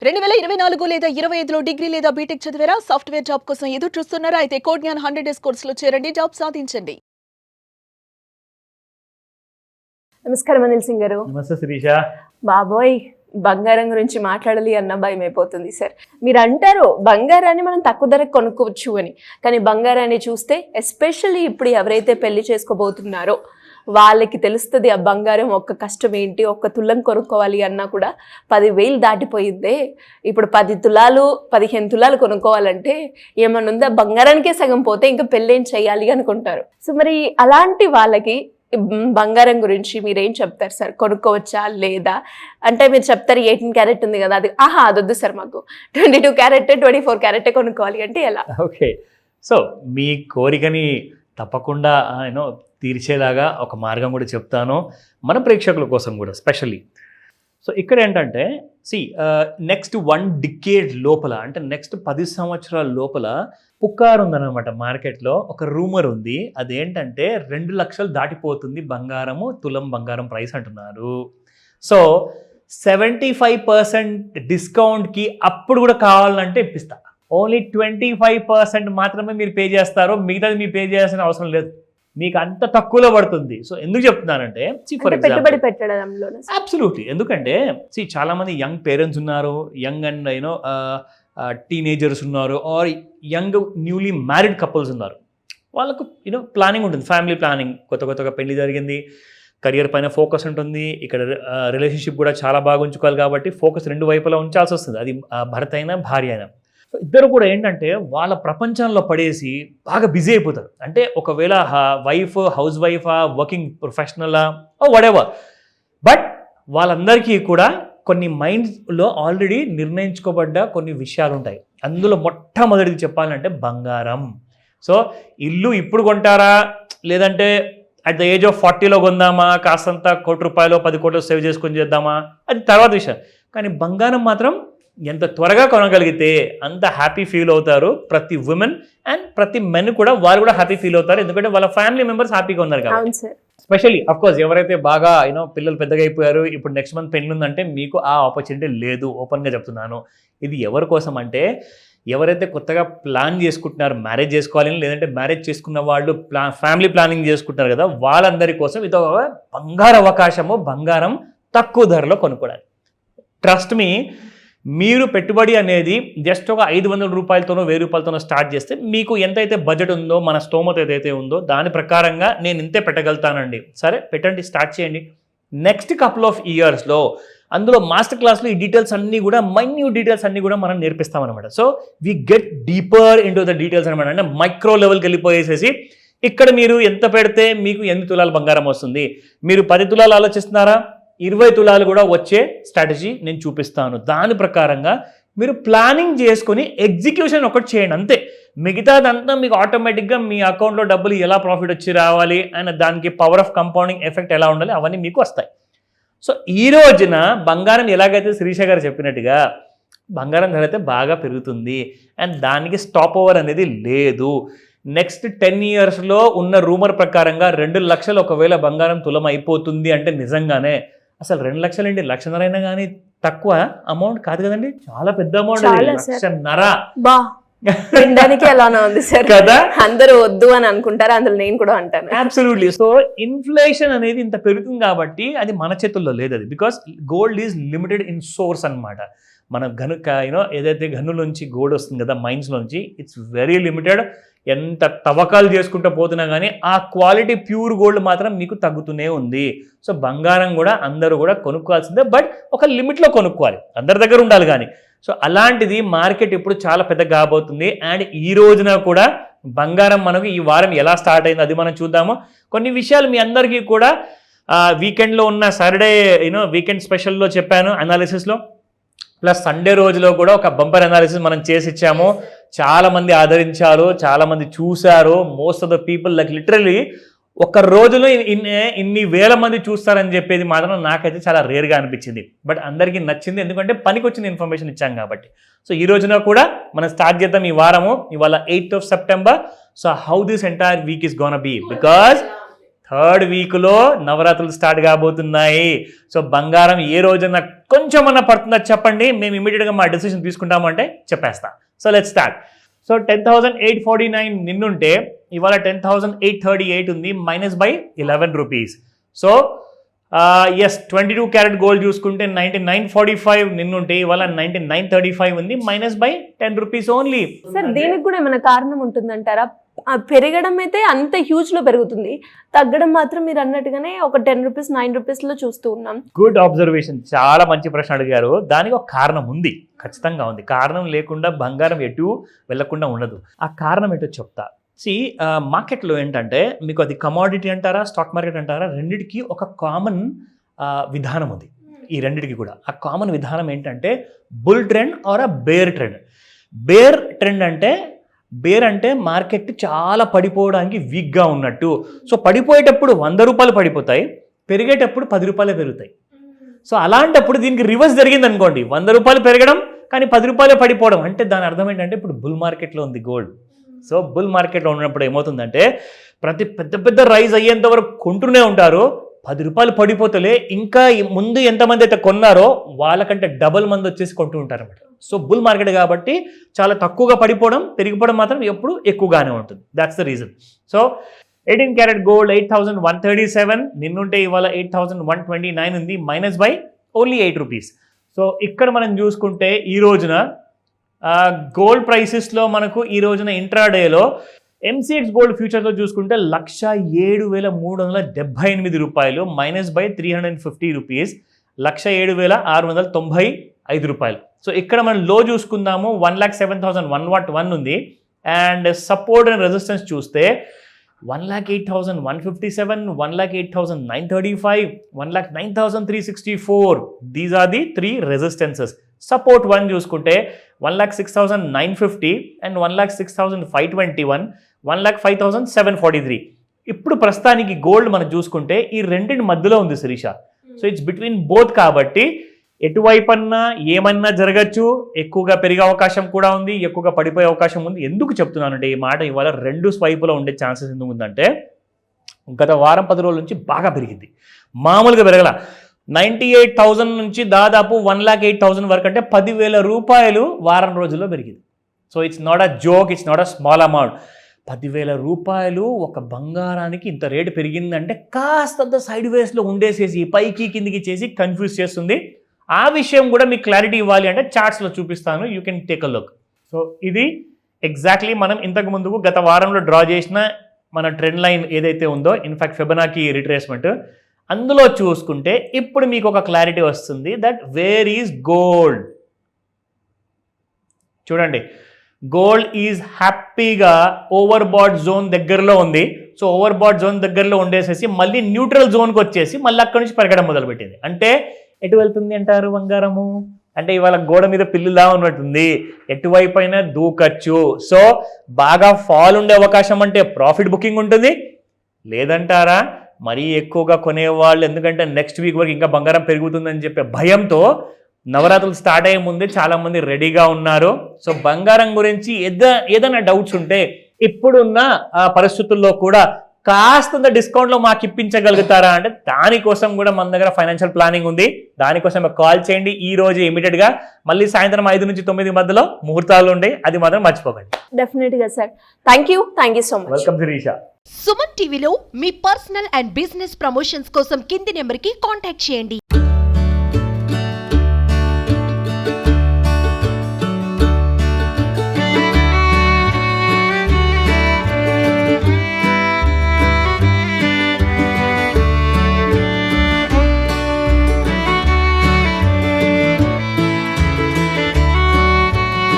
2024 లేదా 25లో డిగ్రీ లేదా బీటెక్ చదివారా? సాఫ్ట్‌వేర్ జాబ్ కోసం ఎదురు చూస్తున్నారా? అయితే కోడ్ జ్ఞాన్ 100 డేస్ కోర్సులో చేరండి, జాబ్ సాధించండి. నమస్కారం అనిల్ సింగ్ గారు. నమస్తే శిరీష. బాబోయ్, బంగారం గురించి మాట్లాడాలి అన్న భయం అయిపోతుంది సార్. మీరు అంటారు బంగారాన్ని మనం తక్కువ ధరకు కొనుక్కోవచ్చు అని, కానీ బంగారాన్ని చూస్తే ఎస్పెషల్లీ ఇప్పుడు ఎవరైతే పెళ్లి చేసుకోబోతున్నారో వాళ్ళకి తెలుస్తుంది ఆ బంగారం ఒక్క కష్టం ఏంటి. ఒక్క తులం కొనుక్కోవాలి అన్నా కూడా 10,000 దాటిపోయిందే. ఇప్పుడు 10 తులాలు 15 తులాలు కొనుక్కోవాలంటే ఏమన్నా ఉందా? బంగారానికే సగం పోతే ఇంకా పెళ్ళేం చేయాలి అనుకుంటారు. సో మరి అలాంటి వాళ్ళకి బంగారం గురించి మీరేం చెప్తారు సార్? కొనుక్కోవచ్చా లేదా? అంటే మీరు చెప్తారు 18 క్యారెట్ ఉంది కదా, అది అదొద్దు సార్, మాకు 22 క్యారెట్ 24 క్యారెట్ కొనుక్కోవాలి అంటే ఎలా? ఓకే, సో మీ కోరికని తప్పకుండా తీర్చేలాగా ఒక మార్గం కూడా చెప్తాను, మన ప్రేక్షకుల కోసం కూడా స్పెషల్లీ. సో ఇక్కడ ఏంటంటే నెక్స్ట్ 1 డికేడ్ లోపల, అంటే నెక్స్ట్ 10 సంవత్సరాల లోపల పుకారు ఉందన్నమాట మార్కెట్లో. ఒక రూమర్ ఉంది, అదేంటంటే 2 లక్షలు దాటిపోతుంది బంగారము, తులం బంగారం ప్రైస్ అంటున్నారు. సో 75% డిస్కౌంట్కి అప్పుడు కూడా కావాలంటే ఇప్పిస్తా. ఓన్లీ 25% మాత్రమే మీరు పే చేస్తారు, మిగతాది మీరు పే చేయాల్సిన అవసరం లేదు, మీకు అంత తక్కువలో పడుతుంది. సో ఎందుకు చెప్తున్నానంటే, ఫర్ ఎగ్జాంపుల్ అబ్సల్యూట్లీ, ఎందుకంటే చాలా మంది యంగ్ పేరెంట్స్ ఉన్నారు, యంగ్ అండ్ టీనేజర్స్ ఉన్నారు, or young newly married couples ఉన్నారు. వాళ్ళకు ప్లానింగ్ ఉంటుంది, ఫ్యామిలీ ప్లానింగ్. కొత్తగా పెళ్లి జరిగింది, కెరియర్ పైన ఫోకస్ ఉంటుంది, ఇక్కడ రిలేషన్షిప్ కూడా చాలా బాగా ఉంచుకోవాలి కాబట్టి ఫోకస్ 2 వైపులా ఉంచాల్సి వస్తుంది, అది భర్త అయినా భార్య అయినా. సో ఇద్దరు కూడా ఏంటంటే వాళ్ళ ప్రపంచంలో పడేసి బాగా బిజీ అయిపోతారు. అంటే ఒకవేళ హౌస్ వైఫా, వర్కింగ్ ప్రొఫెషనలా, వాటెవర్, బట్ వాళ్ళందరికీ కూడా కొన్ని మైండ్లో ఆల్రెడీ నిర్ణయించుకోబడ్డ కొన్ని విషయాలు ఉంటాయి. అందులో మొట్టమొదటిది చెప్పాలంటే బంగారం. సో ఇల్లు ఇప్పుడు కొంటారా, లేదంటే అట్ ద ఏజ్ ఆఫ్ 40లో కొందామా, కాస్తంత ₹1 10 కోట్లు సేవ్ చేసుకొని చేద్దామా, అది తర్వాత విషయం. కానీ బంగారం మాత్రం ఎంత త్వరగా కొనగలిగితే అంత హ్యాపీ ఫీల్ అవుతారు ప్రతి ఉమెన్, అండ్ ప్రతి మెన్ కూడా, వాళ్ళు కూడా హ్యాపీ ఫీల్ అవుతారు, ఎందుకంటే వాళ్ళ ఫ్యామిలీ మెంబర్స్ హ్యాపీగా ఉన్నారు కాబట్టి. స్పెషల్లీ అఫ్కోర్స్ ఎవరైతే బాగా పిల్లలు పెద్దగా అయిపోయారు, ఇప్పుడు నెక్స్ట్ మంత్ పెళ్లి ఉందంటే మీకు ఆ ఆపర్చునిటీ లేదు, ఓపెన్గా చెప్తున్నాను. ఇది ఎవరి కోసం అంటే, ఎవరైతే కొత్తగా ప్లాన్ చేసుకుంటున్నారు మ్యారేజ్ చేసుకోవాలని, లేదంటే మ్యారేజ్ చేసుకున్న వాళ్ళు ఫ్యామిలీ ప్లానింగ్ చేసుకుంటున్నారు కదా, వాళ్ళందరి కోసం ఇది ఒక బంగారు అవకాశము, బంగారం తక్కువ ధరలో కొనుక్కోవడానికి. ట్రస్ట్ మీ, మీరు పెట్టుబడి అనేది జస్ట్ ఒక ₹500తోనో ₹1000తోనో స్టార్ట్ చేస్తే మీకు ఎంతైతే బడ్జెట్ ఉందో, మన స్తోమత ఏదైతే ఉందో దాని ప్రకారంగా నేను ఇంతే పెట్టగలుగుతానండి. సరే పెట్టండి, స్టార్ట్ చేయండి. నెక్స్ట్ కపుల్ ఆఫ్ ఇయర్స్లో అందులో మాస్టర్ క్లాస్లో ఈ డీటెయిల్స్ అన్నీ కూడా, మైన్యూట్ డీటెయిల్స్ అన్నీ కూడా మనం నేర్పిస్తామన్నమాట. So we get deeper into the details అనమాట. అంటే మైక్రో లెవెల్కి వెళ్ళిపోయేసేసి ఇక్కడ మీరు ఎంత పెడితే మీకు 8 తులాలు బంగారం వస్తుంది, మీరు 10 తులాలు ఆలోచిస్తున్నారా, 20 తులాలు కూడా వచ్చే స్ట్రాటజీ నేను చూపిస్తాను. దాని ప్రకారంగా మీరు ప్లానింగ్ చేసుకొని ఎగ్జిక్యూషన్ ఒకటి చేయండి అంతే. మిగతాదంతా మీకు ఆటోమేటిక్గా మీ అకౌంట్లో డబ్బులు ఎలా ప్రాఫిట్ వచ్చి రావాలి అండ్ దానికి పవర్ ఆఫ్ కంపౌండింగ్ ఎఫెక్ట్ ఎలా ఉండాలి అవన్నీ మీకు వస్తాయి. సో ఈ రోజున బంగారం ఎలాగైతే శిరీష గారు చెప్పినట్టుగా బంగారం ధర అయితే బాగా పెరుగుతుంది, అండ్ దానికి స్టాప్ ఓవర్ అనేది లేదు. నెక్స్ట్ 10 ఇయర్స్లో ఉన్న రూమర్ ప్రకారంగా 2 లక్షలు ఒకవేళ బంగారం తులం అయిపోతుంది అంటే నిజంగానే అసలు 2 లక్షలు ఏంటి, 1,50,000 అయినా కానీ తక్కువ అమౌంట్ కాదు కదండి, చాలా పెద్ద అమౌంట్. 1,50,000 ఎలానే ఉంది సార్ కదా, అందరూ వద్దు అని అనుకుంటారు, అందులో నేను కూడా అంటాను. అబ్సల్యూట్లీ. సో ఇన్ఫ్లేషన్ అనేది ఇంత పెరుగుతుంది కాబట్టి అది మన చేతుల్లో లేదు, అది because gold is limited in source అనమాట. మన ఏదైతే గనులోంచి గోల్డ్ వస్తుంది కదా, మైన్స్ నుంచి, ఇట్స్ వెరీ లిమిటెడ్. ఎంత తవ్వకాలు చేసుకుంటూ పోతున్నా కానీ ఆ క్వాలిటీ ప్యూర్ గోల్డ్ మాత్రం మీకు తగ్గుతూనే ఉంది. సో బంగారం కూడా అందరూ కూడా కొనుక్కోవాల్సిందే, బట్ ఒక లిమిట్లో కొనుక్కోవాలి, అందరి దగ్గర ఉండాలి కానీ. సో అలాంటిది మార్కెట్ ఇప్పుడు చాలా పెద్దగా కాబోతుంది. అండ్ ఈ రోజున కూడా బంగారం మనకు ఈ వారం ఎలా స్టార్ట్ అయింది అది మనం చూద్దాము. కొన్ని విషయాలు మీ అందరికీ కూడా వీకెండ్లో ఉన్న సాటర్డే వీకెండ్ స్పెషల్లో చెప్పాను అనాలిసిస్లో, ప్లస్ సండే రోజులో కూడా ఒక బంపర్ అనాలిసిస్ మనం చేసి ఇచ్చాము. చాలామంది ఆదరించారు, చాలామంది చూశారు. Most of the people like literally ఒక రోజులో ఇన్ని వేల మంది చూస్తారని చెప్పేది మాత్రం నాకైతే చాలా రేర్గా అనిపించింది, బట్ అందరికీ నచ్చింది, ఎందుకంటే పనికి వచ్చిన ఇన్ఫర్మేషన్ ఇచ్చాం కాబట్టి. సో ఈ రోజున కూడా మనం స్టార్ట్ చేద్దాం ఈ వారము. ఇవాళ 8th of September. So how this entire week is gonna be, because third వీక్లో నవరాత్రులు స్టార్ట్ కాబోతున్నాయి. సో బంగారం ఏ రోజున కొంచెమన్నా పడుతుందో చెప్పండి, మేము ఇమీడియట్గా మా డెసిషన్ తీసుకుంటామంటే చెప్పేస్తా. So let's start. సో 10,849 నిన్నుంటే ఇవాళ 10,838 ఉంది, -11 rupees. So as 22 carat gold చూసుకుంటే 99.45 నిన్నుంటే ఇవాళ 99.35 ఉంది, -10 రూపీస్ ఓన్లీ. సార్ దీనికి కూడా ఏమైనా కారణం ఉంటుందంటారా? పెరగడం అయితే అంత హ్యూజ్ లో పెరుగుతుంది, తగ్గడం మాత్రం మీరు అన్నట్టుగానే ఒక 10 రూపీస్ 9 రూపీస్ లో చూస్తూ ఉన్నాం. గుడ్ అబ్జర్వేషన్, చాలా మంచి ప్రశ్న అడిగారు. దానికి ఒక కారణం ఉంది, ఖచ్చితంగా ఉంది. కారణం లేకుండా బంగారం ఎటు వెళ్లకుండా ఉండదు. ఆ కారణం ఏంటో చెప్తా. మార్కెట్లో ఏంటంటే మీకు అది కమోడిటీ అంటారా, స్టాక్ మార్కెట్ అంటారా, రెండిటికి ఒక కామన్ విధానం ఉంది. ఈ రెండిటికి కూడా ఆ కామన్ విధానం ఏంటంటే bull trend or a bear trend. Bear అంటే మార్కెట్ చాలా పడిపోవడానికి వీక్గా ఉన్నట్టు. సో పడిపోయేటప్పుడు 100 రూపాయలు పడిపోతాయి, పెరిగేటప్పుడు 10 రూపాయలే పెరుగుతాయి. సో అలాంటప్పుడు దీనికి రివర్స్ జరిగింది అనుకోండి, 100 రూపాయలు పెరగడం కానీ 10 రూపాయలే పడిపోవడం. అంటే దాని అర్థం ఏంటంటే ఇప్పుడు బుల్ మార్కెట్లో ఉంది గోల్డ్. సో బుల్ మార్కెట్లో ఉన్నప్పుడు ఏమవుతుందంటే ప్రతి పెద్ద రైజ్ అయ్యేంత వరకు కొంటూనే ఉంటారు, 10 రూపాయలు పడిపోతలే ఇంకా ముందు ఎంతమంది అయితే కొన్నారో వాళ్ళకంటే డబుల్ మంది వచ్చేసి కొంటూ ఉంటారు అన్నమాట. సో బుల్ మార్కెట్ కాబట్టి చాలా తక్కువగా పడిపోవడం, పెరిగిపోవడం మాత్రం ఎప్పుడు ఎక్కువగానే ఉంటుంది. That's the reason. So 18 carat gold 8,137 నిన్నుంటే ఇవాళ 8,129 ఉంది, ఓన్లీ 8 రూపీస్. సో ఇక్కడ మనం చూసుకుంటే ఈ రోజున గోల్డ్ ప్రైసెస్లో మనకు ఈ రోజున ఇంట్రాడేలో ఎంసీఎక్స్ గోల్డ్ ఫ్యూచర్లో చూసుకుంటే 107,378 రూపాయలు, -350 రూపీస్, 107,695 రూపాయలు. సో ఇక్కడ మనం లో చూసుకుందాము, 1,07,101 ఉంది. అండ్ సపోర్ట్ అండ్ రెసిస్టెన్స్ చూస్తే 1,08,157, 1,08,935, 1,09,364. These are the 3 resistances. Support 1 చూసుకుంటే 1,06,950 అండ్ 1,06,521, 1,05,743. ఇప్పుడు ప్రస్తుతానికి గోల్డ్ మనం చూసుకుంటే ఈ రెండింటి మధ్యలో ఉంది Sirisha. So it's between both కాబట్టి ఎటువైపు అన్నా ఏమన్నా జరగచ్చు, ఎక్కువగా పెరిగే అవకాశం కూడా ఉంది, ఎక్కువగా పడిపోయే అవకాశం ఉంది. ఎందుకు చెప్తున్నానంటే ఈ మాట ఇవాళ 2 వైపులో ఉండే ఛాన్సెస్ ఎందుకు ఉందంటే గత వారం 10 రోజుల నుంచి బాగా పెరిగింది, మామూలుగా పెరగల. 98,000 నుంచి దాదాపు 1,08,000 వరకు, అంటే 10,000 రూపాయలు వారం రోజుల్లో పెరిగింది. So it's not a joke, it's not a small amount. 10,000 రూపాయలు ఒక బంగారానికి ఇంత రేటు పెరిగిందంటే కాస్తంత సైడ్ వేస్లో ఉండేసేసి పైకి కిందికి చేసి కన్ఫ్యూజ్ చేస్తుంది. ఆ విషయం కూడా మీకు క్లారిటీ ఇవ్వాలి అంటే చార్ట్స్లో చూపిస్తాను, you can take a look. So ఇది ఎగ్జాక్ట్లీ మనం ఇంతకు ముందుకు గత వారంలో డ్రా చేసిన మన ట్రెండ్ లైన్ ఏదైతే ఉందో, ఇన్ఫాక్ట్ ఫిబొనాకీ రిట్రేస్మెంట్, అందులో చూసుకుంటే ఇప్పుడు మీకు ఒక క్లారిటీ వస్తుంది దట్ వేర్ ఈజ్ గోల్డ్. చూడండి, గోల్డ్ ఈజ్ హ్యాపీగా ఓవర్ బాట్ జోన్ దగ్గరలో ఉంది. సో ఓవర్ బాట్ జోన్ దగ్గరలో ఉండేసేసి మళ్ళీ న్యూట్రల్ జోన్కి వచ్చేసి మళ్ళీ అక్కడి నుంచి పెరగడం మొదలుపెట్టింది. అంటే ఎటు వెళ్తుంది అంటారు బంగారము? అంటే ఇవాళ గోడ మీద పిల్లులా ఉన్నట్టుంది, ఎటువైపు అయినా దూకచ్చు. సో బాగా ఫాల్ ఉండే అవకాశం అంటే ప్రాఫిట్ బుకింగ్ ఉంటుంది, లేదంటారా మరీ ఎక్కువగా కొనేవాళ్ళు, ఎందుకంటే నెక్స్ట్ వీక్ వరకు ఇంకా బంగారం పెరుగుతుందని చెప్పే భయంతో నవరాత్రులు స్టార్ట్ అయ్యే ముందే చాలా మంది రెడీగా ఉన్నారు. సో బంగారం గురించి ఏదైనా డౌట్స్ ఉంటే ఇప్పుడున్న పరిస్థితుల్లో కూడా కాస్తంత డిస్కౌంట్లో మాకు ఇప్పించగలుగుతారా అంటే దానికోసం కూడా మన దగ్గర ఫైనాన్షియల్ ప్లానింగ్ ఉంది. దానికోసం కాల్ చేయండి ఈ రోజు ఇమీడియట్గా. మళ్ళీ సాయంత్రం 5 నుంచి 9 మధ్యలో ముహూర్తాలు ఉంటాయి, అది మాత్రం మర్చిపోకండి. డెఫినెట్గా sir, thank you so much. Welcome Sirisha. Suman టీవీలో మీ పర్సనల్ అండ్ బిజినెస్ ప్రమోషన్స్ కోసం కింది నెంబర్కి కాంటాక్ట్ చేయండి.